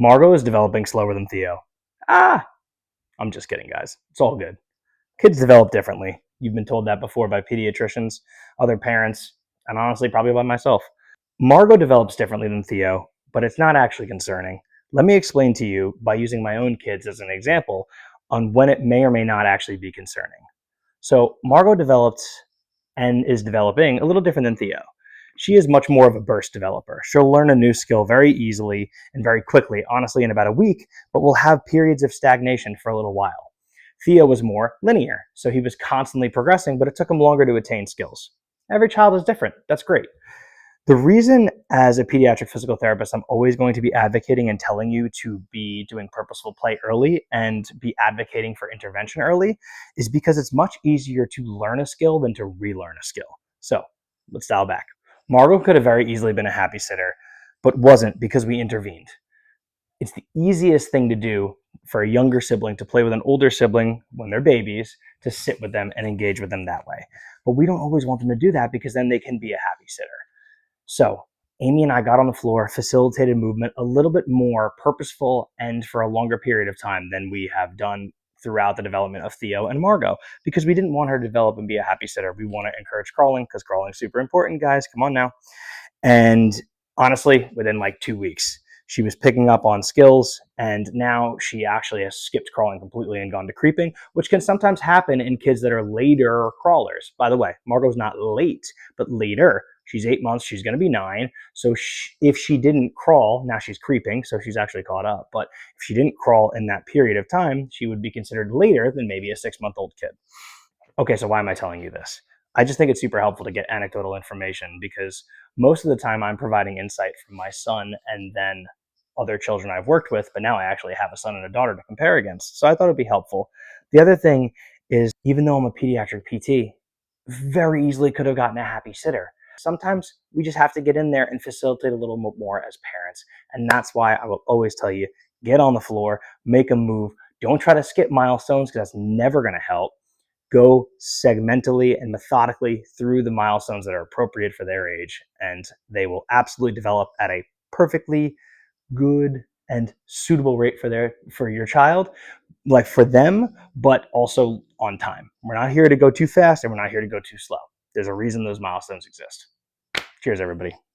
Margot is developing slower than Theo. Ah, I'm just kidding, guys. It's all good. Kids develop differently. You've been told that before by pediatricians, other parents, and honestly, probably by myself. Margot develops differently than Theo, but it's not actually concerning. Let me explain to you by using my own kids as an example on when it may or may not actually be concerning. So, Margot developed and is developing a little different than Theo. She is much more of a burst developer. She'll learn a new skill very easily and very quickly, honestly, in about a week, but will have periods of stagnation for a little while. Theo was more linear, so he was constantly progressing, but it took him longer to attain skills. Every child is different. That's great. The reason, as a pediatric physical therapist, I'm always going to be advocating and telling you to be doing purposeful play early and be advocating for intervention early is because it's much easier to learn a skill than to relearn a skill. So let's dial back. Margot could have very easily been a happy sitter, but wasn't because we intervened. It's the easiest thing to do for a younger sibling to play with an older sibling when they're babies, to sit with them and engage with them that way. But we don't always want them to do that because then they can be a happy sitter. So Amy and I got on the floor, facilitated movement a little bit more purposeful and for a longer period of time than we have done throughout the development of Theo and Margot, because we didn't want her to develop and be a happy sitter. We want to encourage crawling because crawling is super important, guys. Come on now. And honestly, within like 2 weeks, she was picking up on skills, and now she actually has skipped crawling completely and gone to creeping, which can sometimes happen in kids that are later crawlers. By the way, Margot's not late, but later. She's 8 months. She's going to be 9. So if she didn't crawl, now she's creeping, so she's actually caught up. But if she didn't crawl in that period of time, she would be considered later than maybe a 6-month-old kid. Okay, so why am I telling you this? I just think it's super helpful to get anecdotal information because most of the time I'm providing insight from my son and then other children I've worked with, but now I actually have a son and a daughter to compare against. So I thought it'd be helpful. The other thing is, even though I'm a pediatric PT, very easily could have gotten a happy sitter. Sometimes we just have to get in there and facilitate a little more as parents. And that's why I will always tell you, get on the floor, make a move. Don't try to skip milestones because that's never going to help. Go segmentally and methodically through the milestones that are appropriate for their age, and they will absolutely develop at a perfectly good and suitable rate for your child, like for them, but also on time. We're not here to go too fast and we're not here to go too slow. There's a reason those milestones exist. Cheers, everybody.